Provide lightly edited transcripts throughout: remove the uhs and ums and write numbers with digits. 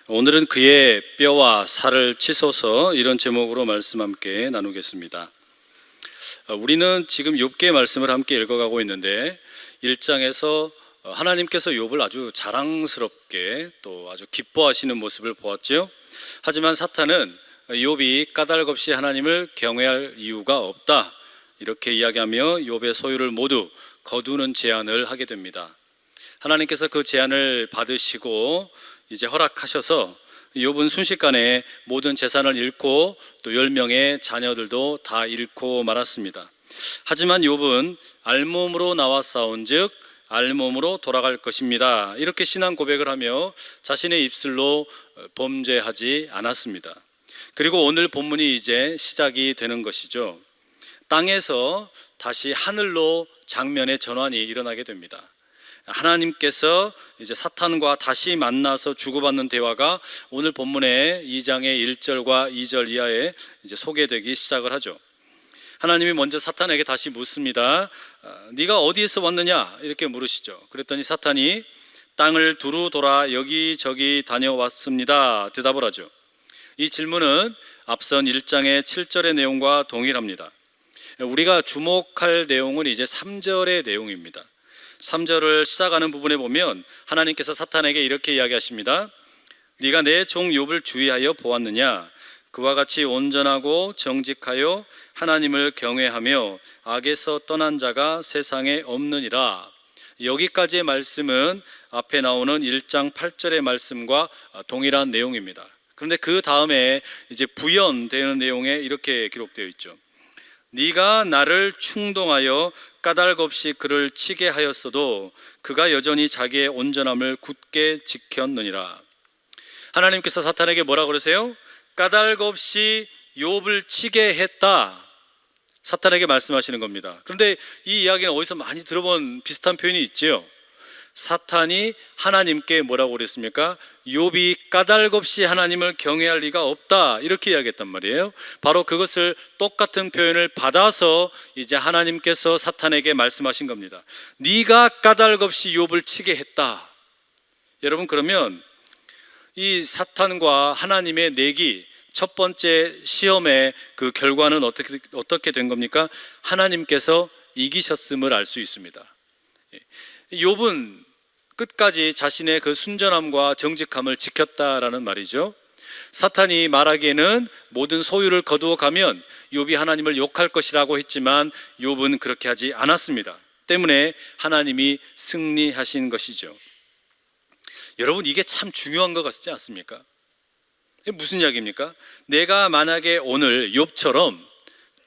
오늘은 그의 뼈와 살을 치소서, 이런 제목으로 말씀 함께 나누겠습니다. 우리는 지금 욥기의 말씀을 함께 읽어가고 있는데 1장에서 하나님께서 욥을 아주 자랑스럽게 또 아주 기뻐하시는 모습을 보았죠. 하지만 사탄은 욥이 까닭없이 하나님을 경외할 이유가 없다, 이렇게 이야기하며 욥의 소유를 모두 거두는 제안을 하게 됩니다. 하나님께서 그 제안을 받으시고 이제 허락하셔서 욥은 순식간에 모든 재산을 잃고 또 10명의 자녀들도 다 잃고 말았습니다. 하지만 욥은 알몸으로 나와 싸운즉 알몸으로 돌아갈 것입니다, 이렇게 신앙 고백을 하며 자신의 입술로 범죄하지 않았습니다. 그리고 오늘 본문이 이제 시작이 되는 것이죠. 땅에서 다시 하늘로 장면의 전환이 일어나게 됩니다. 하나님께서 이제 사탄과 다시 만나서 주고받는 대화가 오늘 본문의 2장의 1절과 2절 이하에 이제 소개되기 시작을 하죠. 하나님이 먼저 사탄에게 다시 묻습니다. 네가 어디에서 왔느냐, 이렇게 물으시죠. 그랬더니 사탄이 땅을 두루 돌아 여기저기 다녀왔습니다, 대답을 하죠. 이 질문은 앞선 1장의 7절의 내용과 동일합니다. 우리가 주목할 내용은 이제 3절의 내용입니다. 3절을 시작하는 부분에 보면 하나님께서 사탄에게 이렇게 이야기하십니다. 네가 내 종 욥을 주의하여 보았느냐? 그와 같이 온전하고 정직하여 하나님을 경외하며 악에서 떠난 자가 세상에 없느니라. 여기까지의 말씀은 앞에 나오는 1장 8절의 말씀과 동일한 내용입니다. 그런데 그 다음에 이제 부연되는 내용에 이렇게 기록되어 있죠. 네가 나를 충동하여 까닭없이 그를 치게 하였어도 그가 여전히 자기의 온전함을 굳게 지켰느니라. 하나님께서 사탄에게 뭐라 그러세요? 까닭없이 욥을 치게 했다, 사탄에게 말씀하시는 겁니다. 그런데 이 이야기는 어디서 많이 들어본 비슷한 표현이 있지요. 사탄이 하나님께 뭐라고 그랬습니까? 욥이 까닭없이 하나님을 경외할 리가 없다, 이렇게 이야기했단 말이에요. 바로 그것을 똑같은 표현을 받아서 이제 하나님께서 사탄에게 말씀하신 겁니다. 네가 까닭없이 욥을 치게 했다. 여러분, 그러면 이 사탄과 하나님의 내기, 첫 번째 시험의 그 결과는 어떻게 된 겁니까? 하나님께서 이기셨음을 알 수 있습니다. 욥은 끝까지 자신의 그 순전함과 정직함을 지켰다라는 말이죠. 사탄이 말하기에는 모든 소유를 거두어 가면 욥이 하나님을 욕할 것이라고 했지만 욥은 그렇게 하지 않았습니다. 때문에 하나님이 승리하신 것이죠. 여러분, 이게 참 중요한 것 같지 않습니까? 이게 무슨 이야기입니까? 내가 만약에 오늘 욥처럼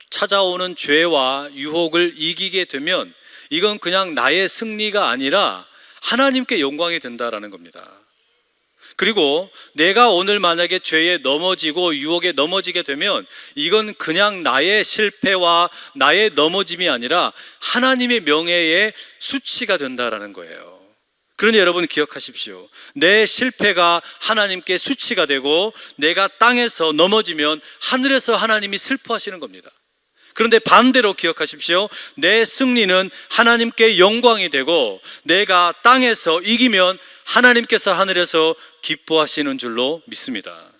찾아오는 죄와 유혹을 이기게 되면 이건 그냥 나의 승리가 아니라 하나님께 영광이 된다라는 겁니다. 그리고 내가 오늘 만약에 죄에 넘어지고 유혹에 넘어지게 되면 이건 그냥 나의 실패와 나의 넘어짐이 아니라 하나님의 명예의 수치가 된다라는 거예요. 그러니 여러분 기억하십시오. 내 실패가 하나님께 수치가 되고 내가 땅에서 넘어지면 하늘에서 하나님이 슬퍼하시는 겁니다. 그런데 반대로 기억하십시오. 내 승리는 하나님께 영광이 되고 내가 땅에서 이기면 하나님께서 하늘에서 기뻐하시는 줄로 믿습니다.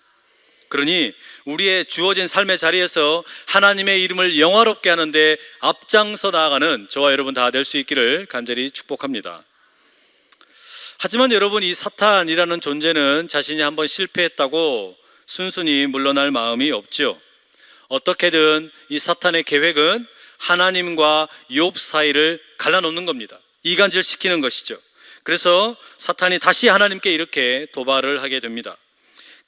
그러니 우리의 주어진 삶의 자리에서 하나님의 이름을 영화롭게 하는데 앞장서 나아가는 저와 여러분 다 될 수 있기를 간절히 축복합니다. 하지만 여러분, 이 사탄이라는 존재는 자신이 한번 실패했다고 순순히 물러날 마음이 없죠. 어떻게든 이 사탄의 계획은 하나님과 욥 사이를 갈라놓는 겁니다. 이간질시키는 것이죠. 그래서 사탄이 다시 하나님께 이렇게 도발을 하게 됩니다.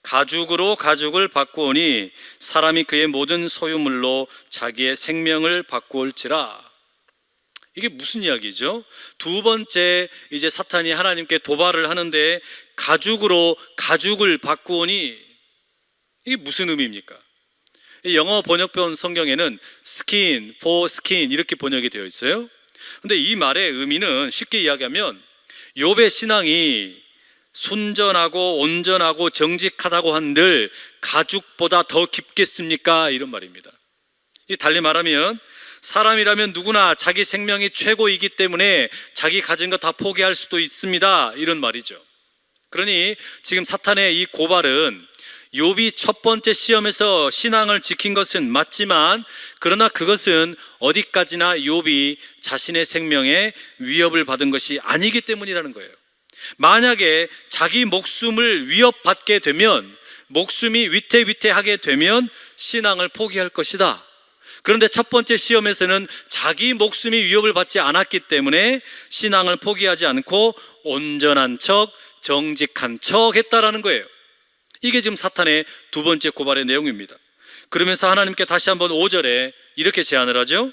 가죽으로 가죽을 바꾸오니 사람이 그의 모든 소유물로 자기의 생명을 바꾸올지라. 이게 무슨 이야기죠? 두 번째 이제 사탄이 하나님께 도발을 하는데 가죽으로 가죽을 바꾸오니 이게 무슨 의미입니까? 영어 번역본 성경에는 skin for skin 이렇게 번역이 되어 있어요. 근데 이 말의 의미는 쉽게 이야기하면 욥의 신앙이 순전하고 온전하고 정직하다고 한들 가죽보다 더 깊겠습니까? 이런 말입니다. 달리 말하면 사람이라면 누구나 자기 생명이 최고이기 때문에 자기 가진 거 다 포기할 수도 있습니다, 이런 말이죠. 그러니 지금 사탄의 이 고발은 욥이 첫 번째 시험에서 신앙을 지킨 것은 맞지만, 그러나 그것은 어디까지나 욥이 자신의 생명에 위협을 받은 것이 아니기 때문이라는 거예요. 만약에 자기 목숨을 위협받게 되면, 목숨이 위태위태하게 되면 신앙을 포기할 것이다. 그런데 첫 번째 시험에서는 자기 목숨이 위협을 받지 않았기 때문에 신앙을 포기하지 않고 온전한 척, 정직한 척 했다라는 거예요. 이게 지금 사탄의 두 번째 고발의 내용입니다. 그러면서 하나님께 다시 한번 5절에 이렇게 제안을 하죠.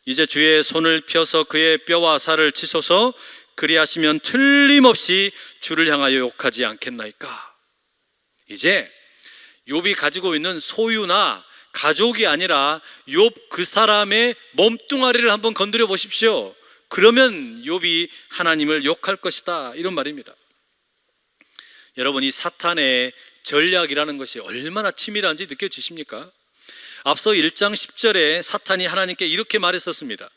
이제 주의 손을 펴서 그의 뼈와 살을 치소서. 그리하시면 틀림없이 주를 향하여 욕하지 않겠나이까. 이제 욥이 가지고 있는 소유나 가족이 아니라 욥 그 사람의 몸뚱아리를 한번 건드려 보십시오. 그러면 욥이 하나님을 욕할 것이다, 이런 말입니다. 여러분, 이 사탄의 전략이라는 것이 얼마나 치밀한지 느껴지십니까? 앞서 1장 10절에 사탄이 하나님께 이렇게 말했었습니다.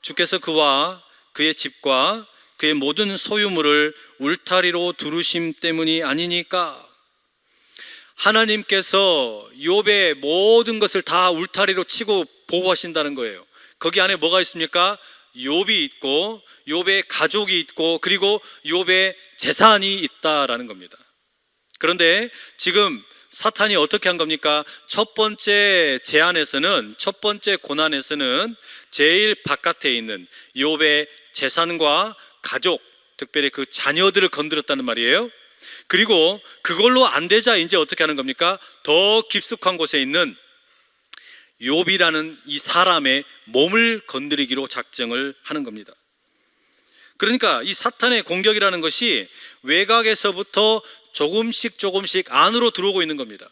주께서 그와 그의 집과 그의 모든 소유물을 울타리로 두르심 때문이 아니니까. 하나님께서 욥의 모든 것을 다 울타리로 치고 보호하신다는 거예요. 거기 안에 뭐가 있습니까? 욥이 있고, 욥의 가족이 있고, 그리고 욥의 재산이 있다라는 겁니다. 그런데 지금 사탄이 어떻게 한 겁니까? 첫 번째 제안에서는, 첫 번째 고난에서는 제일 바깥에 있는 욥의 재산과 가족, 특별히 그 자녀들을 건드렸다는 말이에요. 그리고 그걸로 안 되자 이제 어떻게 하는 겁니까? 더 깊숙한 곳에 있는 욥이라는 이 사람의 몸을 건드리기로 작정을 하는 겁니다. 그러니까 이 사탄의 공격이라는 것이 외곽에서부터 조금씩 안으로 들어오고 있는 겁니다.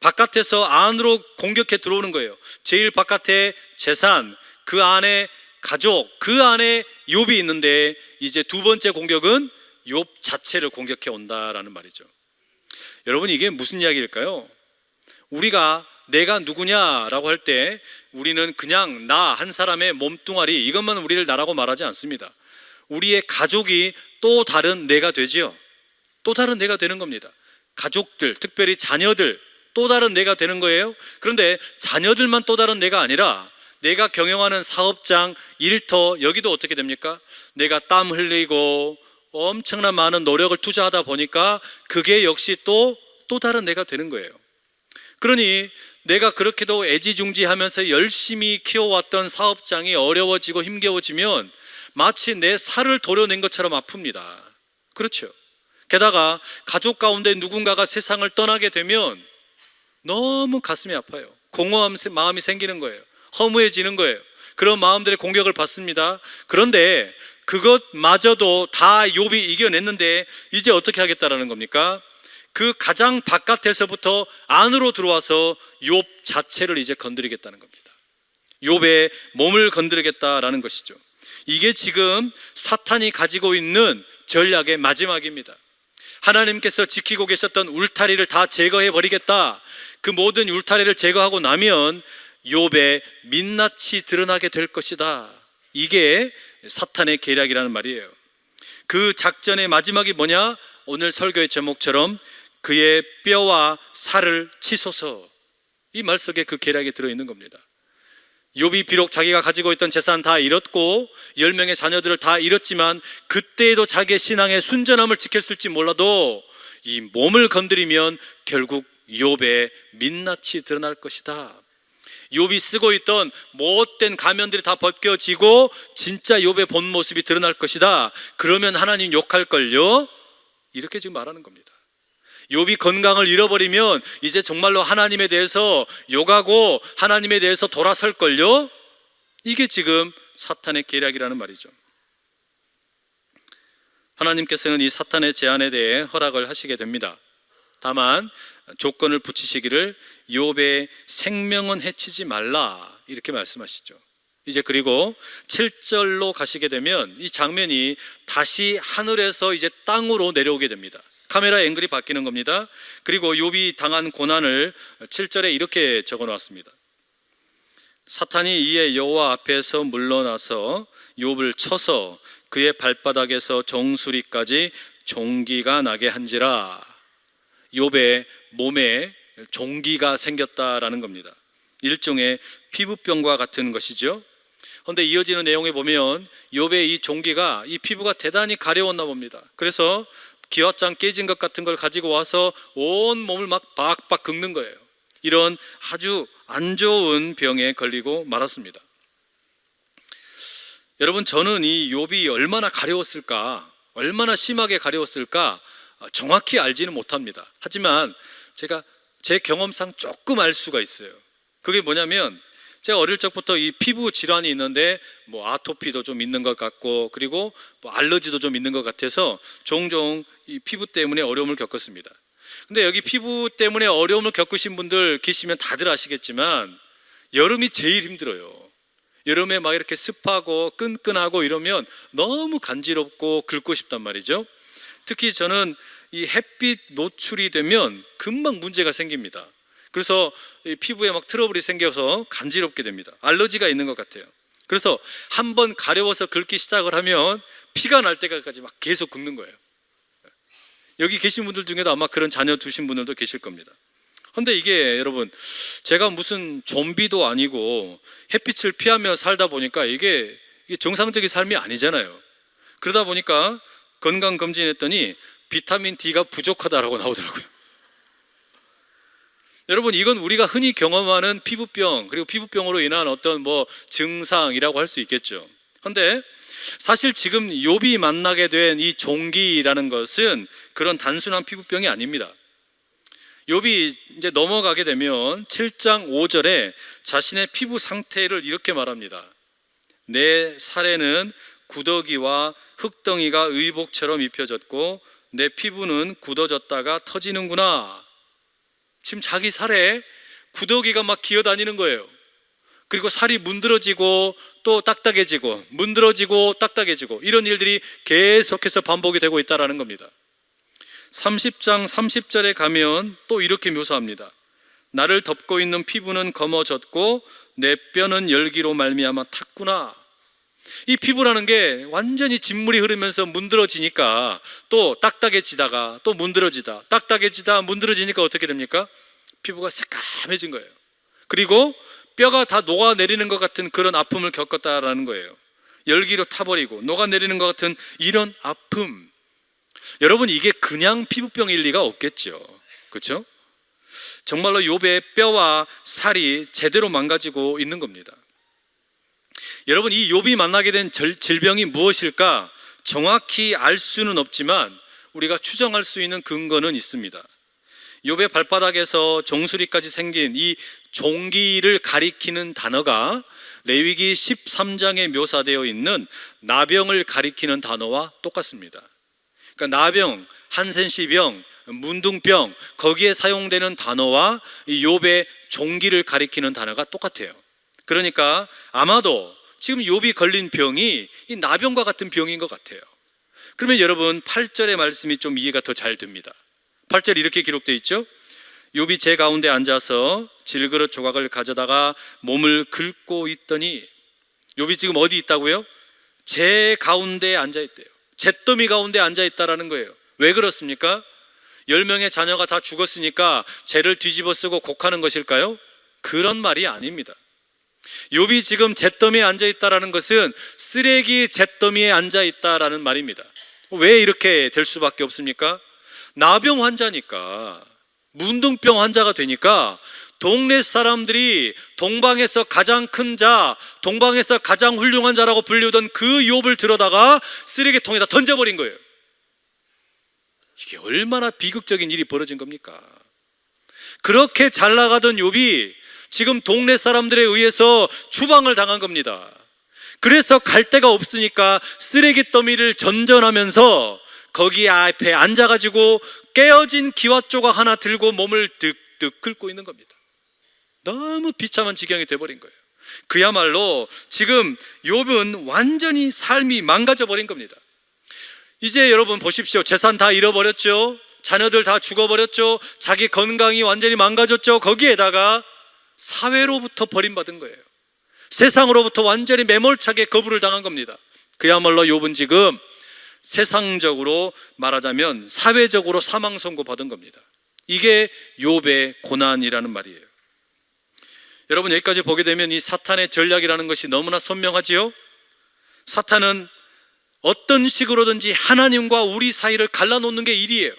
바깥에서 안으로 공격해 들어오는 거예요. 제일 바깥에 재산, 그 안에 가족, 그 안에 욥이 있는데, 이제 두 번째 공격은 욥 자체를 공격해 온다라는 말이죠. 여러분, 이게 무슨 이야기일까요? 우리가 내가 누구냐라고 할 때 우리는 그냥 나 한 사람의 몸뚱아리, 이것만 우리를 나라고 말하지 않습니다. 우리의 가족이 또 다른 내가 되지요. 또 다른 내가 되는 겁니다. 가족들, 특별히 자녀들, 또 다른 내가 되는 거예요. 그런데 자녀들만 또 다른 내가 아니라 내가 경영하는 사업장, 일터, 여기도 어떻게 됩니까? 내가 땀 흘리고 엄청난 많은 노력을 투자하다 보니까 그게 역시 또 다른 내가 되는 거예요. 그러니 내가 그렇게도 애지중지하면서 열심히 키워왔던 사업장이 어려워지고 힘겨워지면 마치 내 살을 도려낸 것처럼 아픕니다. 그렇죠? 게다가 가족 가운데 누군가가 세상을 떠나게 되면 너무 가슴이 아파요. 공허한 마음이 생기는 거예요. 허무해지는 거예요. 그런 마음들의 공격을 받습니다. 그런데 그것마저도 다 욥이 이겨냈는데 이제 어떻게 하겠다라는 겁니까? 그 가장 바깥에서부터 안으로 들어와서 욥 자체를 이제 건드리겠다는 겁니다. 욥의 몸을 건드리겠다라는 것이죠. 이게 지금 사탄이 가지고 있는 전략의 마지막입니다. 하나님께서 지키고 계셨던 울타리를 다 제거해 버리겠다. 그 모든 울타리를 제거하고 나면 욥의 민낯이 드러나게 될 것이다. 이게 사탄의 계략이라는 말이에요. 그 작전의 마지막이 뭐냐? 오늘 설교의 제목처럼 그의 뼈와 살을 치소서, 이 말 속에 그 계략이 들어있는 겁니다. 욥이 비록 자기가 가지고 있던 재산 다 잃었고 10명의 자녀들을 다 잃었지만 그때에도 자기의 신앙의 순전함을 지켰을지 몰라도 이 몸을 건드리면 결국 욥의 민낯이 드러날 것이다. 욥이 쓰고 있던 못된 가면들이 다 벗겨지고 진짜 욥의 본 모습이 드러날 것이다. 그러면 하나님 욕할걸요? 이렇게 지금 말하는 겁니다. 욥이 건강을 잃어버리면 이제 정말로 하나님에 대해서 욕하고 하나님에 대해서 돌아설걸요? 이게 지금 사탄의 계략이라는 말이죠. 하나님께서는 이 사탄의 제안에 대해 허락을 하시게 됩니다. 다만 조건을 붙이시기를 욥의 생명은 해치지 말라, 이렇게 말씀하시죠. 이제 그리고 7절로 가시게 되면 이 장면이 다시 하늘에서 이제 땅으로 내려오게 됩니다. 카메라 앵글이 바뀌는 겁니다. 그리고 욥이 당한 고난을 7절에 이렇게 적어놨습니다. 사탄이 이에 여호와 앞에서 물러나서 욥을 쳐서 그의 발바닥에서 정수리까지 종기가 나게 한지라. 욥의 몸에 종기가 생겼다라는 겁니다. 일종의 피부병과 같은 것이죠. 그런데 이어지는 내용에 보면 욥의 이 종기가, 이 피부가 대단히 가려웠나 봅니다. 그래서 기왓장 깨진 것 같은 걸 가지고 와서 온 몸을 막 박박 긁는 거예요. 이런 아주 안 좋은 병에 걸리고 말았습니다. 여러분, 저는 이 욥이 얼마나 가려웠을까, 얼마나 심하게 가려웠을까 정확히 알지는 못합니다. 하지만 제가 제 경험상 조금 알 수가 있어요. 그게 뭐냐면, 제가 어릴 적부터 이 피부 질환이 있는데 뭐 아토피도 좀 있는 것 같고, 그리고 뭐 알러지도 좀 있는 것 같아서 종종 이 피부 때문에 어려움을 겪었습니다. 근데 여기 피부 때문에 어려움을 겪으신 분들 계시면 다들 아시겠지만 여름이 제일 힘들어요. 여름에 막 이렇게 습하고 끈끈하고 이러면 너무 간지럽고 긁고 싶단 말이죠. 특히 저는 이 햇빛 노출이 되면 금방 문제가 생깁니다. 그래서 이 피부에 막 트러블이 생겨서 간지럽게 됩니다. 알러지가 있는 것 같아요. 그래서 한번 가려워서 긁기 시작을 하면 피가 날 때까지 막 계속 긁는 거예요. 여기 계신 분들 중에도 아마 그런 자녀 두신 분들도 계실 겁니다. 그런데 이게 여러분, 제가 무슨 좀비도 아니고 햇빛을 피하며 살다 보니까 이게 정상적인 삶이 아니잖아요. 그러다 보니까 건강검진했더니 비타민 D가 부족하다라고 나오더라고요. 여러분, 이건 우리가 흔히 경험하는 피부병, 그리고 피부병으로 인한 어떤 뭐 증상이라고 할 수 있겠죠. 그런데 사실 지금 욥이 만나게 된 이 종기라는 것은 그런 단순한 피부병이 아닙니다. 욥이 이제 넘어가게 되면 7장 5절에 자신의 피부 상태를 이렇게 말합니다. 내 살에는 구더기와 흙덩이가 의복처럼 입혀졌고 내 피부는 굳어졌다가 터지는구나. 지금 자기 살에 구더기가 막 기어다니는 거예요. 그리고 살이 문드러지고 또 딱딱해지고 문드러지고 딱딱해지고 이런 일들이 계속해서 반복이 되고 있다는 겁니다. 30장 30절에 가면 또 이렇게 묘사합니다. 나를 덮고 있는 피부는 검어졌고 내 뼈는 열기로 말미암아 탔구나. 이 피부라는 게 완전히 진물이 흐르면서 문드러지니까 또 딱딱해지다가 또 문드러지다, 딱딱해지다 문드러지니까 어떻게 됩니까? 피부가 새까매진 거예요. 그리고 뼈가 다 녹아내리는 것 같은 그런 아픔을 겪었다라는 거예요. 열기로 타버리고 녹아내리는 것 같은 이런 아픔. 여러분, 이게 그냥 피부병일 리가 없겠죠. 그렇죠? 정말로 욥의 뼈와 살이 제대로 망가지고 있는 겁니다. 여러분, 이 욥이 만나게 된 질병이 무엇일까 정확히 알 수는 없지만 우리가 추정할 수 있는 근거는 있습니다. 욥의 발바닥에서 정수리까지 생긴 이 종기를 가리키는 단어가 레위기 13장에 묘사되어 있는 나병을 가리키는 단어와 똑같습니다. 그러니까 나병, 한센시병, 문둥병, 거기에 사용되는 단어와 이 욥의 종기를 가리키는 단어가 똑같아요. 그러니까 아마도 지금 욥이 걸린 병이 이 나병과 같은 병인 것 같아요. 그러면 여러분 8절의 말씀이 좀 이해가 더 잘 됩니다. 8절 이렇게 기록되어 있죠. 욥이 제 가운데 앉아서 질그릇 조각을 가져다가 몸을 긁고 있더니, 욥이 지금 어디 있다고요? 제 가운데 앉아 있대요. 잿더미 가운데 앉아 있다라는 거예요. 왜 그렇습니까? 10명의 자녀가 다 죽었으니까 쟤를 뒤집어 쓰고 곡하는 것일까요? 그런 말이 아닙니다. 욥이 지금 잿더미에 앉아 있다라는 것은 쓰레기 잿더미에 앉아 있다라는 말입니다. 왜 이렇게 될 수밖에 없습니까? 나병 환자니까, 문둥병 환자가 되니까 동네 사람들이 동방에서 가장 큰 자, 동방에서 가장 훌륭한 자라고 불리우던 그 욥을 들어다가 쓰레기통에다 던져버린 거예요. 이게 얼마나 비극적인 일이 벌어진 겁니까? 그렇게 잘 나가던 욥이 지금 동네 사람들에 의해서 추방을 당한 겁니다. 그래서 갈 데가 없으니까 쓰레기 더미를 전전하면서 거기 앞에 앉아가지고 깨어진 기와 조각 하나 들고 몸을 득득 긁고 있는 겁니다. 너무 비참한 지경이 돼버린 거예요. 그야말로 지금 욥은 완전히 삶이 망가져 버린 겁니다. 이제 여러분 보십시오. 재산 다 잃어버렸죠. 자녀들 다 죽어버렸죠. 자기 건강이 완전히 망가졌죠. 거기에다가 사회로부터 버림받은 거예요. 세상으로부터 완전히 매몰차게 거부를 당한 겁니다. 그야말로 욥은 지금 세상적으로 말하자면 사회적으로 사망 선고 받은 겁니다. 이게 욥의 고난이라는 말이에요. 여러분, 여기까지 보게 되면 이 사탄의 전략이라는 것이 너무나 선명하지요. 사탄은 어떤 식으로든지 하나님과 우리 사이를 갈라놓는 게 일이에요.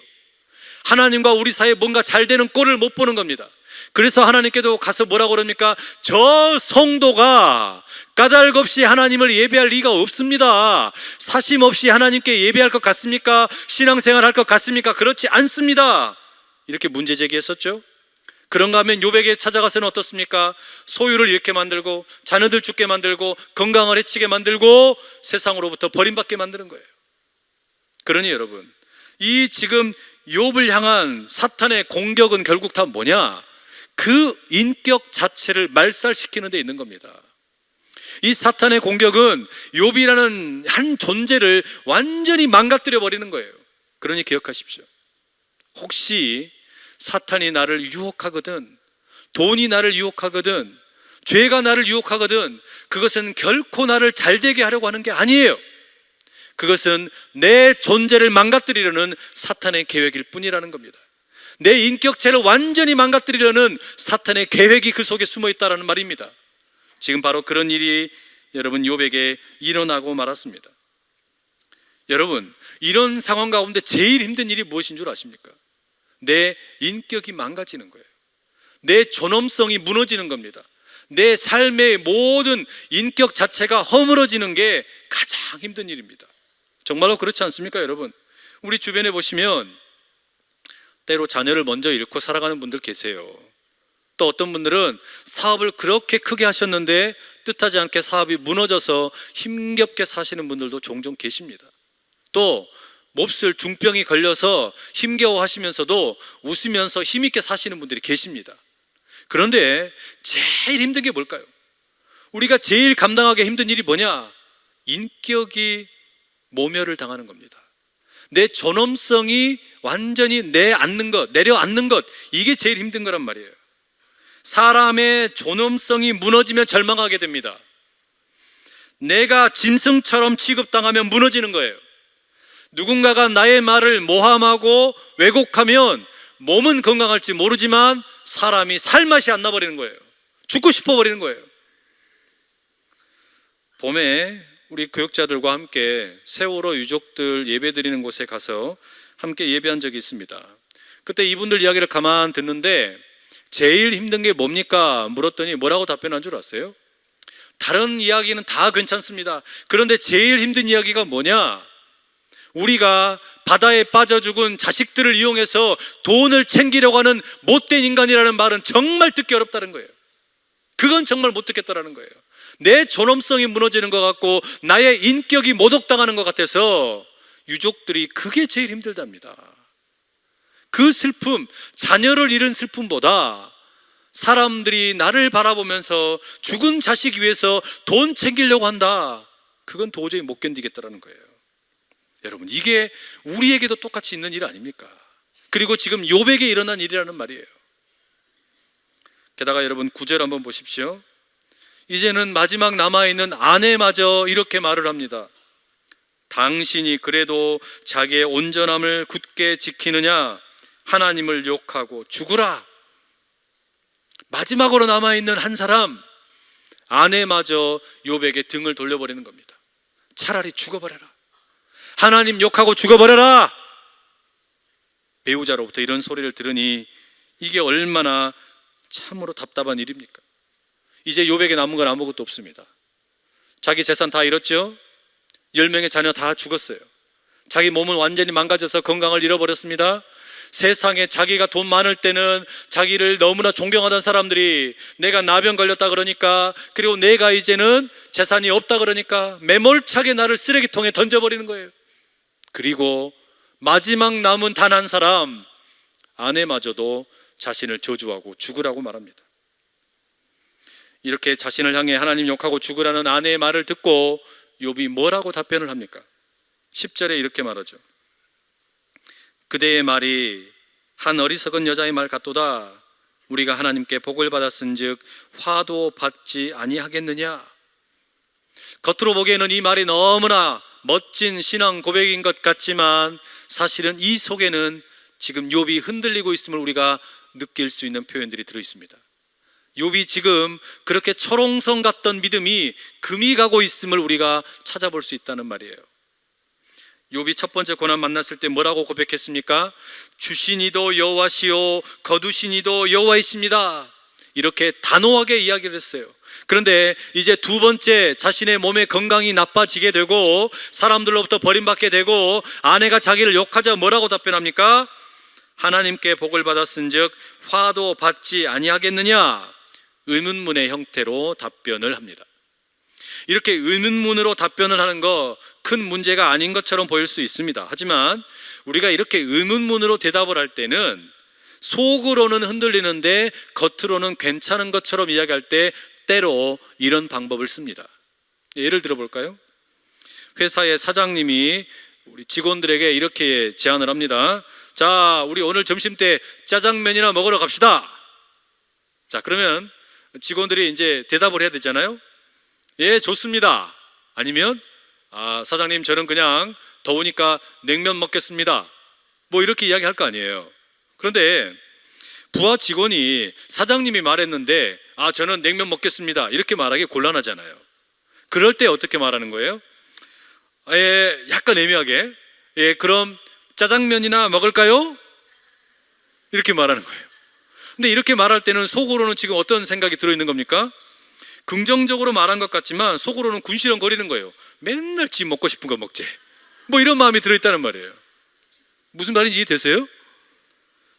하나님과 우리 사이에 뭔가 잘 되는 꼴을 못 보는 겁니다. 그래서 하나님께도 가서 뭐라고 그럽니까? 저 성도가 까닭 없이 하나님을 예배할 리가 없습니다. 사심 없이 하나님께 예배할 것 같습니까? 신앙생활 할 것 같습니까? 그렇지 않습니다. 이렇게 문제 제기했었죠. 그런가 하면 욥에게 찾아가서는 어떻습니까? 소유를 잃게 만들고 자녀들 죽게 만들고 건강을 해치게 만들고 세상으로부터 버림받게 만드는 거예요. 그러니 여러분, 이 지금 욥을 향한 사탄의 공격은 결국 다 뭐냐? 그 인격 자체를 말살시키는 데 있는 겁니다. 이 사탄의 공격은 욥이라는 한 존재를 완전히 망가뜨려 버리는 거예요. 그러니 기억하십시오. 혹시 사탄이 나를 유혹하거든, 돈이 나를 유혹하거든, 죄가 나를 유혹하거든, 그것은 결코 나를 잘되게 하려고 하는 게 아니에요. 그것은 내 존재를 망가뜨리려는 사탄의 계획일 뿐이라는 겁니다. 내 인격체를 완전히 망가뜨리려는 사탄의 계획이 그 속에 숨어 있다는 말입니다. 지금 바로 그런 일이 여러분 욥에게 일어나고 말았습니다. 여러분, 이런 상황 가운데 제일 힘든 일이 무엇인 줄 아십니까? 내 인격이 망가지는 거예요. 내 존엄성이 무너지는 겁니다. 내 삶의 모든 인격 자체가 허물어지는 게 가장 힘든 일입니다. 정말로 그렇지 않습니까, 여러분? 우리 주변에 보시면 때로 자녀를 먼저 잃고 살아가는 분들 계세요. 또 어떤 분들은 사업을 그렇게 크게 하셨는데 뜻하지 않게 사업이 무너져서 힘겹게 사시는 분들도 종종 계십니다. 또 몹쓸 중병이 걸려서 힘겨워하시면서도 웃으면서 힘있게 사시는 분들이 계십니다. 그런데 제일 힘든 게 뭘까요? 우리가 제일 감당하기 힘든 일이 뭐냐? 인격이 모멸을 당하는 겁니다. 내 존엄성이 완전히 내려앉는 것, 이게 제일 힘든 거란 말이에요. 사람의 존엄성이 무너지면 절망하게 됩니다. 내가 짐승처럼 취급당하면 무너지는 거예요. 누군가가 나의 말을 모함하고 왜곡하면 몸은 건강할지 모르지만 사람이 살맛이 안 나버리는 거예요. 죽고 싶어 버리는 거예요. 봄에 우리 교육자들과 함께 세월호 유족들 예배드리는 곳에 가서 함께 예배한 적이 있습니다. 그때 이분들 이야기를 가만 듣는데 제일 힘든 게 뭡니까? 물었더니 뭐라고 답변한 줄 아세요? 다른 이야기는 다 괜찮습니다. 그런데 제일 힘든 이야기가 뭐냐? 우리가 바다에 빠져 죽은 자식들을 이용해서 돈을 챙기려고 하는 못된 인간이라는 말은 정말 듣기 어렵다는 거예요. 그건 정말 못 듣겠다라는 거예요. 내 존엄성이 무너지는 것 같고 나의 인격이 모독당하는 것 같아서 유족들이 그게 제일 힘들답니다. 그 슬픔, 자녀를 잃은 슬픔보다 사람들이 나를 바라보면서 죽은 자식 위해서 돈 챙기려고 한다, 그건 도저히 못 견디겠다라는 거예요. 여러분, 이게 우리에게도 똑같이 있는 일 아닙니까? 그리고 지금 욥에게 일어난 일이라는 말이에요. 게다가 여러분 9절 한번 보십시오. 이제는 마지막 남아있는 아내마저 이렇게 말을 합니다. 당신이 그래도 자기의 온전함을 굳게 지키느냐? 하나님을 욕하고 죽으라. 마지막으로 남아있는 한 사람, 아내마저 욥에게 등을 돌려버리는 겁니다. 차라리 죽어버려라. 하나님 욕하고 죽어버려라. 배우자로부터 이런 소리를 들으니 이게 얼마나 참으로 답답한 일입니까? 이제 욥에게 남은 건 아무것도 없습니다. 자기 재산 다 잃었죠. 10명의 자녀 다 죽었어요. 자기 몸은 완전히 망가져서 건강을 잃어버렸습니다. 세상에 자기가 돈 많을 때는 자기를 너무나 존경하던 사람들이 내가 나병 걸렸다 그러니까, 그리고 내가 이제는 재산이 없다 그러니까 매몰차게 나를 쓰레기통에 던져버리는 거예요. 그리고 마지막 남은 단 한 사람, 아내마저도 자신을 저주하고 죽으라고 말합니다. 이렇게 자신을 향해 하나님 욕하고 죽으라는 아내의 말을 듣고 욥이 뭐라고 답변을 합니까? 10절에 이렇게 말하죠. 그대의 말이 한 어리석은 여자의 말 같도다. 우리가 하나님께 복을 받았은즉 화도 받지 아니하겠느냐? 겉으로 보기에는 이 말이 너무나 멋진 신앙 고백인 것 같지만 사실은 이 속에는 지금 욥이 흔들리고 있음을 우리가 느낄 수 있는 표현들이 들어 있습니다. 욥이 지금 그렇게 철옹성 같던 믿음이 금이 가고 있음을 우리가 찾아볼 수 있다는 말이에요. 욥이 첫 번째 고난 만났을 때 뭐라고 고백했습니까? 주신 이도 여호와시요 거두신 이도 여호와이십니다. 이렇게 단호하게 이야기를 했어요. 그런데 이제 두 번째 자신의 몸의 건강이 나빠지게 되고 사람들로부터 버림받게 되고 아내가 자기를 욕하자 뭐라고 답변합니까? 하나님께 복을 받았은즉 화도 받지 아니하겠느냐? 의문문의 형태로 답변을 합니다. 이렇게 의문문으로 답변을 하는 거 큰 문제가 아닌 것처럼 보일 수 있습니다. 하지만 우리가 이렇게 의문문으로 대답을 할 때는 속으로는 흔들리는데 겉으로는 괜찮은 것처럼 이야기할 때 때로 이런 방법을 씁니다. 예를 들어 볼까요? 회사의 사장님이 우리 직원들에게 이렇게 제안을 합니다. 자, 우리 오늘 점심 때 짜장면이나 먹으러 갑시다. 자, 그러면 직원들이 이제 대답을 해야 되잖아요. 예, 좋습니다. 아니면 사장님 저는 그냥 더우니까 냉면 먹겠습니다. 뭐 이렇게 이야기할 거 아니에요. 그런데 부하 직원이 사장님이 말했는데 저는 냉면 먹겠습니다 이렇게 말하기 곤란하잖아요. 그럴 때 어떻게 말하는 거예요? 약간 애매하게 그럼 짜장면이나 먹을까요? 이렇게 말하는 거예요. 근데 이렇게 말할 때는 속으로는 지금 어떤 생각이 들어있는 겁니까? 긍정적으로 말한 것 같지만 속으로는 군시렁거리는 거예요. 맨날 지 먹고 싶은 거 먹지. 뭐 이런 마음이 들어있다는 말이에요. 무슨 말인지 이해되세요?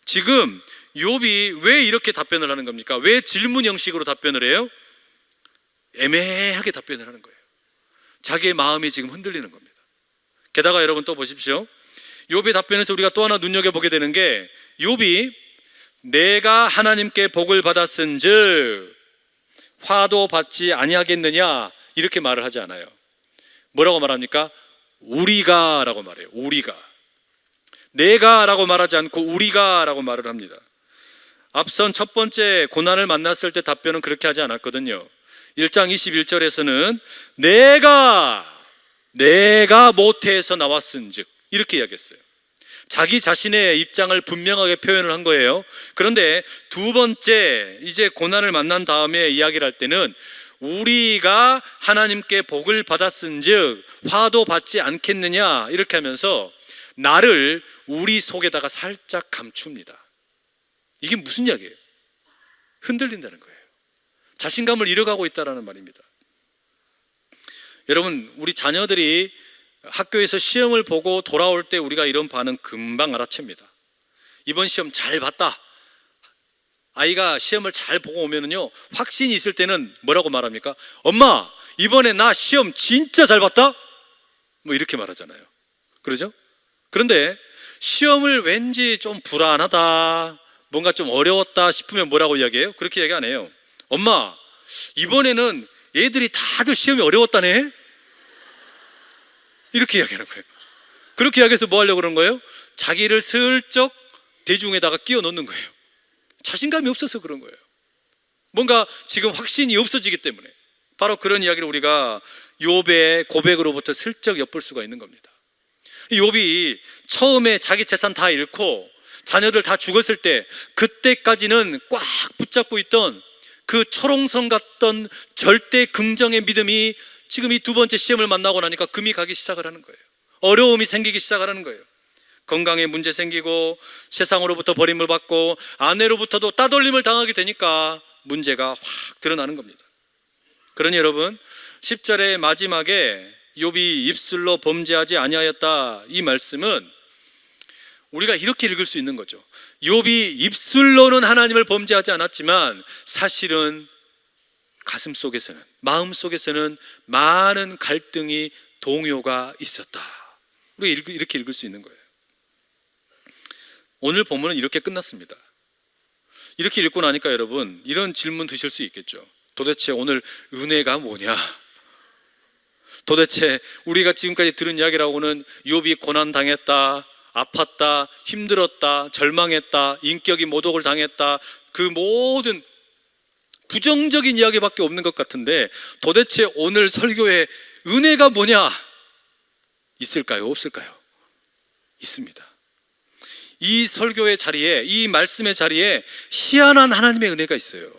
지금 욥이 왜 이렇게 답변을 하는 겁니까? 왜 질문 형식으로 답변을 해요? 애매하게 답변을 하는 거예요. 자기의 마음이 지금 흔들리는 겁니다. 게다가 여러분 또 보십시오. 욥의 답변에서 우리가 또 하나 눈여겨보게 되는 게 욥이 내가 하나님께 복을 받았은즉 화도 받지 아니하겠느냐 이렇게 말을 하지 않아요. 뭐라고 말합니까? 우리가 라고 말해요. 우리가. 내가 라고 말하지 않고 우리가 라고 말을 합니다. 앞선 첫 번째 고난을 만났을 때 답변은 그렇게 하지 않았거든요. 1장 21절에서는 내가 모태에서 나왔은즉 이렇게 이야기했어요. 자기 자신의 입장을 분명하게 표현을 한 거예요. 그런데 두 번째 이제 고난을 만난 다음에 이야기를 할 때는 우리가 하나님께 복을 받았은즉 화도 받지 않겠느냐 이렇게 하면서 나를 우리 속에다가 살짝 감춥니다. 이게 무슨 이야기예요? 흔들린다는 거예요. 자신감을 잃어가고 있다는 말입니다. 여러분, 우리 자녀들이 학교에서 시험을 보고 돌아올 때 우리가 이런 반응 금방 알아챕니다. 이번 시험 잘 봤다. 아이가 시험을 잘 보고 오면은요, 확신이 있을 때는 뭐라고 말합니까? 엄마, 이번에 나 시험 진짜 잘 봤다? 뭐 이렇게 말하잖아요. 그러죠? 그런데 시험을 왠지 좀 불안하다, 뭔가 좀 어려웠다 싶으면 뭐라고 이야기해요? 그렇게 이야기 안 해요. 엄마, 이번에는 얘들이 다들 시험이 어려웠다네? 이렇게 이야기하는 거예요. 그렇게 이야기해서 뭐 하려고 그러는 거예요? 자기를 슬쩍 대중에다가 끼워 넣는 거예요. 자신감이 없어서 그런 거예요. 뭔가 지금 확신이 없어지기 때문에. 바로 그런 이야기를 우리가 욥의 고백으로부터 슬쩍 엿볼 수가 있는 겁니다. 욥이 처음에 자기 재산 다 잃고 자녀들 다 죽었을 때 그때까지는 꽉 붙잡고 있던 그 철옹성 같던 절대 긍정의 믿음이 지금 이 두 번째 시험을 만나고 나니까 금이 가기 시작을 하는 거예요. 어려움이 생기기 시작을 하는 거예요. 건강에 문제 생기고 세상으로부터 버림을 받고 아내로부터도 따돌림을 당하게 되니까 문제가 확 드러나는 겁니다. 그러니 여러분 10절의 마지막에 욥이 입술로 범죄하지 아니하였다 이 말씀은 우리가 이렇게 읽을 수 있는 거죠. 욥이 입술로는 하나님을 범죄하지 않았지만 사실은 가슴 속에서는, 마음 속에서는 많은 갈등이 동요가 있었다. 우리가 이렇게 읽을 수 있는 거예요. 오늘 본문은 이렇게 끝났습니다. 이렇게 읽고 나니까 여러분 이런 질문 드실 수 있겠죠. 도대체 오늘 은혜가 뭐냐? 도대체 우리가 지금까지 들은 이야기라고는 욥이 고난당했다, 아팠다, 힘들었다, 절망했다, 인격이 모독을 당했다, 그 모든 부정적인 이야기밖에 없는 것 같은데 도대체 오늘 설교의 은혜가 뭐냐? 있을까요? 없을까요? 있습니다. 이 설교의 자리에, 이 말씀의 자리에 희한한 하나님의 은혜가 있어요.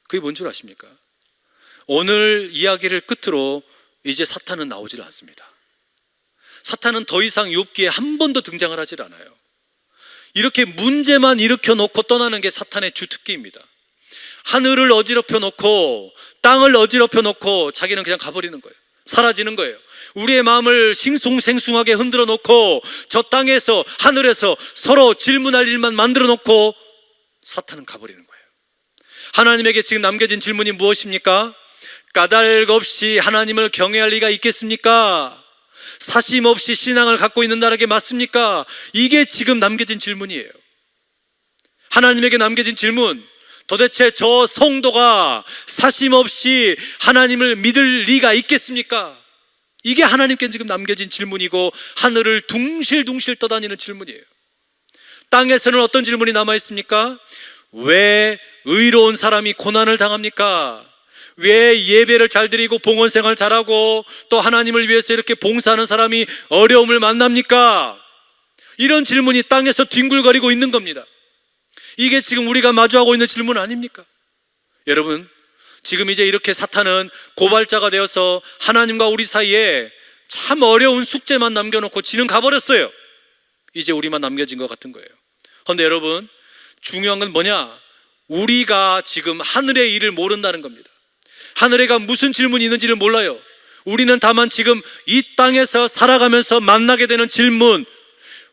그게 뭔 줄 아십니까? 오늘 이야기를 끝으로 이제 사탄은 나오질 않습니다. 사탄은 더 이상 욥기에 한 번도 등장을 하질 않아요. 이렇게 문제만 일으켜 놓고 떠나는 게 사탄의 주특기입니다. 하늘을 어지럽혀 놓고 땅을 어지럽혀 놓고 자기는 그냥 가버리는 거예요. 사라지는 거예요. 우리의 마음을 싱숭생숭하게 흔들어 놓고 저 땅에서, 하늘에서 서로 질문할 일만 만들어 놓고 사탄은 가버리는 거예요. 하나님에게 지금 남겨진 질문이 무엇입니까? 까닭 없이 하나님을 경외할 리가 있겠습니까? 사심 없이 신앙을 갖고 있는 나라에게 맞습니까? 이게 지금 남겨진 질문이에요. 하나님에게 남겨진 질문, 도대체 저 성도가 사심 없이 하나님을 믿을 리가 있겠습니까? 이게 하나님께 지금 남겨진 질문이고 하늘을 둥실둥실 떠다니는 질문이에요. 땅에서는 어떤 질문이 남아있습니까? 왜 의로운 사람이 고난을 당합니까? 왜 예배를 잘 드리고 봉헌생활 잘하고 또 하나님을 위해서 이렇게 봉사하는 사람이 어려움을 만납니까? 이런 질문이 땅에서 뒹굴거리고 있는 겁니다. 이게 지금 우리가 마주하고 있는 질문 아닙니까? 여러분, 지금 이제 이렇게 사탄은 고발자가 되어서 하나님과 우리 사이에 참 어려운 숙제만 남겨놓고 지는 가버렸어요. 이제 우리만 남겨진 것 같은 거예요. 그런데 여러분, 중요한 건 뭐냐? 우리가 지금 하늘의 일을 모른다는 겁니다. 하늘에가 무슨 질문이 있는지를 몰라요. 우리는 다만 지금 이 땅에서 살아가면서 만나게 되는 질문,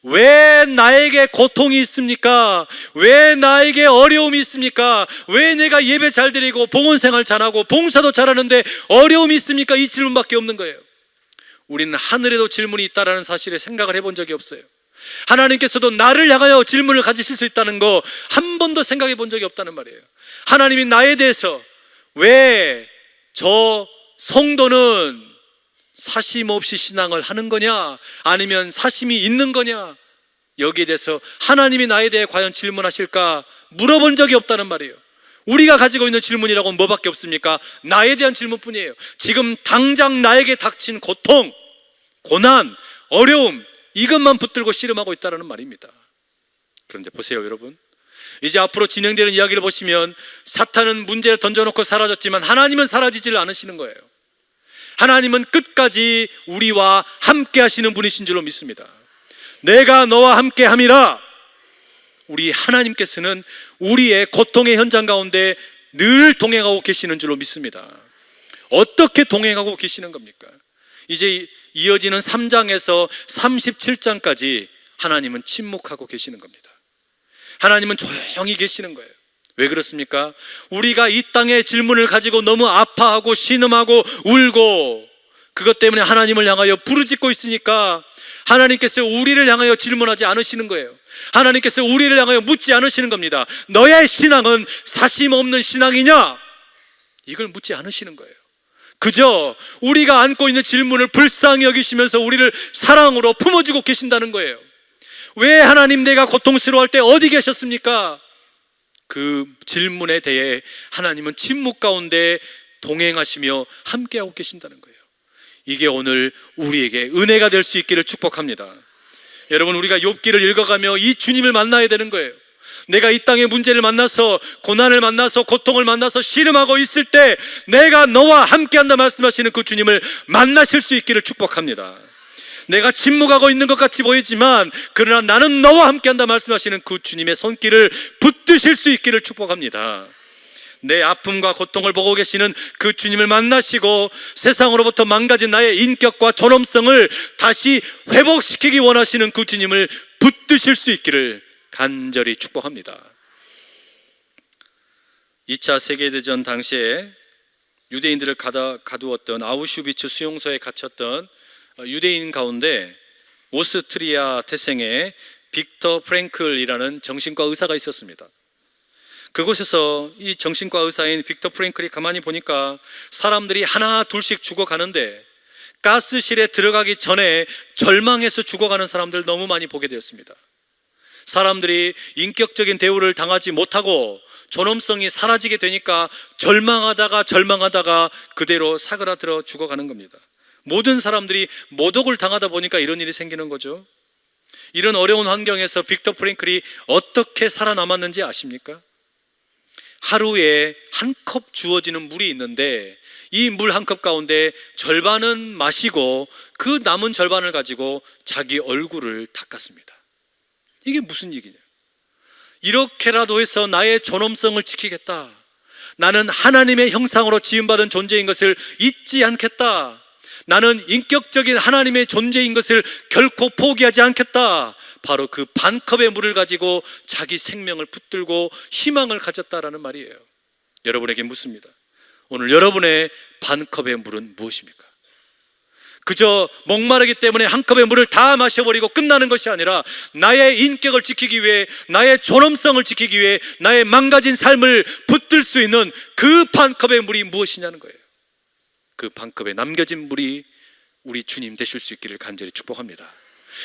왜 나에게 고통이 있습니까? 왜 나에게 어려움이 있습니까? 왜 내가 예배 잘 드리고 봉헌생활 잘하고 봉사도 잘하는데 어려움이 있습니까? 이 질문밖에 없는 거예요. 우리는 하늘에도 질문이 있다는 사실에 생각을 해본 적이 없어요. 하나님께서도 나를 향하여 질문을 가지실 수 있다는 거 한 번도 생각해 본 적이 없다는 말이에요. 하나님이 나에 대해서 왜 저 성도는 사심 없이 신앙을 하는 거냐, 아니면 사심이 있는 거냐, 여기에 대해서 하나님이 나에 대해 과연 질문하실까 물어본 적이 없다는 말이에요. 우리가 가지고 있는 질문이라고는 뭐밖에 없습니까? 나에 대한 질문뿐이에요. 지금 당장 나에게 닥친 고통, 고난, 어려움, 이것만 붙들고 씨름하고 있다는 말입니다. 그런데 보세요 여러분, 이제 앞으로 진행되는 이야기를 보시면 사탄은 문제를 던져놓고 사라졌지만 하나님은 사라지질 않으시는 거예요. 하나님은 끝까지 우리와 함께 하시는 분이신 줄로 믿습니다. 내가 너와 함께 함이라. 우리 하나님께서는 우리의 고통의 현장 가운데 늘 동행하고 계시는 줄로 믿습니다. 어떻게 동행하고 계시는 겁니까? 이제 이어지는 3장에서 37장까지 하나님은 침묵하고 계시는 겁니다. 하나님은 조용히 계시는 거예요. 왜 그렇습니까? 우리가 이 땅의 질문을 가지고 너무 아파하고 신음하고 울고 그것 때문에 하나님을 향하여 부르짖고 있으니까 하나님께서 우리를 향하여 질문하지 않으시는 거예요. 하나님께서 우리를 향하여 묻지 않으시는 겁니다. 너의 신앙은 사심 없는 신앙이냐? 이걸 묻지 않으시는 거예요. 그저 우리가 안고 있는 질문을 불쌍히 여기시면서 우리를 사랑으로 품어주고 계신다는 거예요. 왜 하나님 내가 고통스러워할 때 어디 계셨습니까? 그 질문에 대해 하나님은 침묵 가운데 동행하시며 함께하고 계신다는 거예요. 이게 오늘 우리에게 은혜가 될 수 있기를 축복합니다. 여러분, 우리가 욥기를 읽어가며 이 주님을 만나야 되는 거예요. 내가 이 땅의 문제를 만나서 고난을 만나서 고통을 만나서 씨름하고 있을 때 내가 너와 함께한다 말씀하시는 그 주님을 만나실 수 있기를 축복합니다. 내가 침묵하고 있는 것 같이 보이지만 그러나 나는 너와 함께한다 말씀하시는 그 주님의 손길을 붙드실 수 있기를 축복합니다. 내 아픔과 고통을 보고 계시는 그 주님을 만나시고 세상으로부터 망가진 나의 인격과 존엄성을 다시 회복시키기 원하시는 그 주님을 붙드실 수 있기를 간절히 축복합니다. 2차 세계대전 당시에 유대인들을 가두었던 아우슈비츠 수용소에 갇혔던 유대인 가운데 오스트리아 태생의 빅터 프랭클이라는 정신과 의사가 있었습니다. 그곳에서 이 정신과 의사인 빅터 프랭클이 가만히 보니까 사람들이 하나 둘씩 죽어가는데 가스실에 들어가기 전에 절망해서 죽어가는 사람들 너무 많이 보게 되었습니다. 사람들이 인격적인 대우를 당하지 못하고 존엄성이 사라지게 되니까 절망하다가 그대로 사그라들어 죽어가는 겁니다. 모든 사람들이 모독을 당하다 보니까 이런 일이 생기는 거죠. 이런 어려운 환경에서 빅터 프랭클이 어떻게 살아남았는지 아십니까? 하루에 한 컵 주어지는 물이 있는데 이 물 한 컵 가운데 절반은 마시고 그 남은 절반을 가지고 자기 얼굴을 닦았습니다. 이게 무슨 얘기냐? 이렇게라도 해서 나의 존엄성을 지키겠다. 나는 하나님의 형상으로 지음받은 존재인 것을 잊지 않겠다. 나는 인격적인 하나님의 존재인 것을 결코 포기하지 않겠다. 바로 그 반 컵의 물을 가지고 자기 생명을 붙들고 희망을 가졌다라는 말이에요. 여러분에게 묻습니다. 오늘 여러분의 반 컵의 물은 무엇입니까? 그저 목마르기 때문에 한 컵의 물을 다 마셔버리고 끝나는 것이 아니라 나의 인격을 지키기 위해, 나의 존엄성을 지키기 위해 나의 망가진 삶을 붙들 수 있는 그 반 컵의 물이 무엇이냐는 거예요. 그 반 컵에 남겨진 물이 우리 주님 되실 수 있기를 간절히 축복합니다.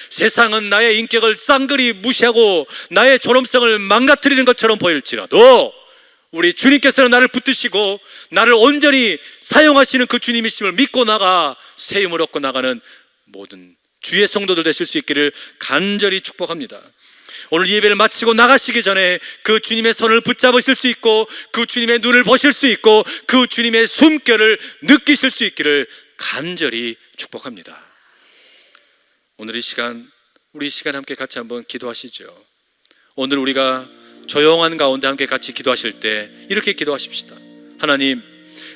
세상은 나의 인격을 쌍그리 무시하고 나의 존엄성을 망가뜨리는 것처럼 보일지라도 우리 주님께서는 나를 붙드시고 나를 온전히 사용하시는 그 주님이심을 믿고 나가 세움을 얻고 나가는 모든 주의 성도들 되실 수 있기를 간절히 축복합니다. 오늘 예배를 마치고 나가시기 전에 그 주님의 손을 붙잡으실 수 있고 그 주님의 눈을 보실 수 있고 그 주님의 숨결을 느끼실 수 있기를 간절히 축복합니다. 오늘 이 시간, 우리 이 시간 함께 같이 한번 기도하시죠. 오늘 우리가 조용한 가운데 함께 같이 기도하실 때 이렇게 기도하십시다. 하나님,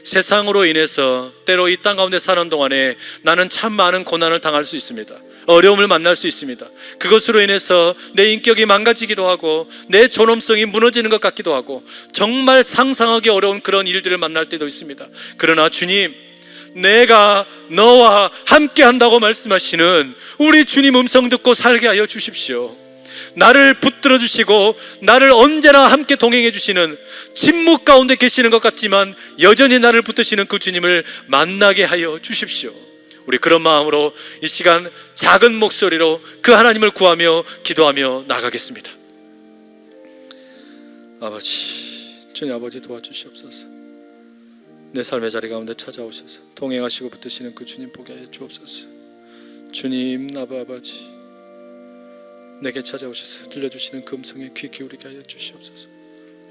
세상으로 인해서 때로 이 땅 가운데 사는 동안에 나는 참 많은 고난을 당할 수 있습니다. 어려움을 만날 수 있습니다. 그것으로 인해서 내 인격이 망가지기도 하고 내 존엄성이 무너지는 것 같기도 하고 정말 상상하기 어려운 그런 일들을 만날 때도 있습니다. 그러나 주님, 내가 너와 함께 한다고 말씀하시는 우리 주님 음성 듣고 살게 하여 주십시오. 나를 붙들어 주시고 나를 언제나 함께 동행해 주시는, 침묵 가운데 계시는 것 같지만 여전히 나를 붙드시는 그 주님을 만나게 하여 주십시오. 우리 그런 마음으로 이 시간 작은 목소리로 그 하나님을 구하며 기도하며 나가겠습니다. 아버지, 주님 아버지 도와주시옵소서. 내 삶의 자리 가운데 찾아오셔서 동행하시고 붙드시는 그 주님 보게 하여 주옵소서. 주님, 아버지, 내게 찾아오셔서 들려주시는 그 음성에 귀 기울이게 하여 주시옵소서.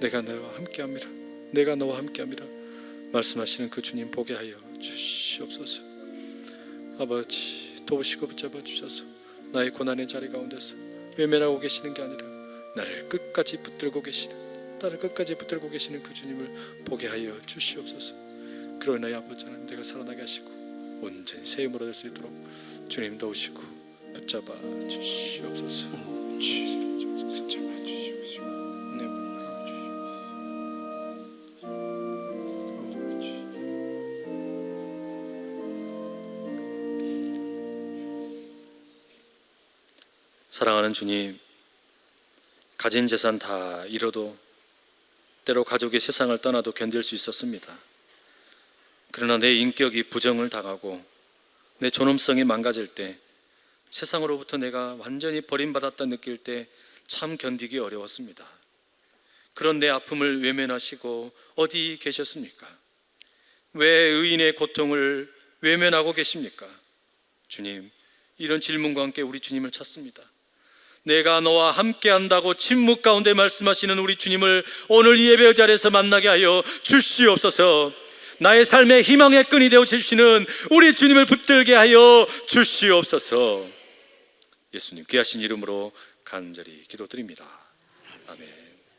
내가 너와 함께함이라, 내가 너와 함께함이라 말씀하시는 그 주님 보게 하여 주시옵소서. 아버지, 도우시고 붙잡아 주셔서 나의 고난의 자리 가운데서 외면하고 계시는 게 아니라 나를 끝까지 붙들고 계시는, 나를 끝까지 붙들고 계시는 그 주님을 보게 하여 주시옵소서. 그러나 나의 아버지는 내가 살아나게 하시고 온전히 새 힘을 얻을 수 있도록 주님 도우시고 붙잡아 주시옵소서. 붙잡아 주시옵소서. 네, 붙잡아 주시옵소서. 사랑하는 주님, 가진 재산 다 잃어도 때로 가족이 세상을 떠나도 견딜 수 있었습니다. 그러나 내 인격이 부정을 당하고 내 존엄성이 망가질 때, 세상으로부터 내가 완전히 버림받았다 느낄 때 참 견디기 어려웠습니다. 그런 내 아픔을 외면하시고 어디 계셨습니까? 왜 의인의 고통을 외면하고 계십니까? 주님, 이런 질문과 함께 우리 주님을 찾습니다. 내가 너와 함께 한다고 침묵 가운데 말씀하시는 우리 주님을 오늘 이 예배 자리에서 만나게 하여 주시옵소서. 나의 삶의 희망의 끈이 되어 주시는 우리 주님을 붙들게 하여 주시옵소서. 예수님 귀하신 이름으로 간절히 기도드립니다. 아멘.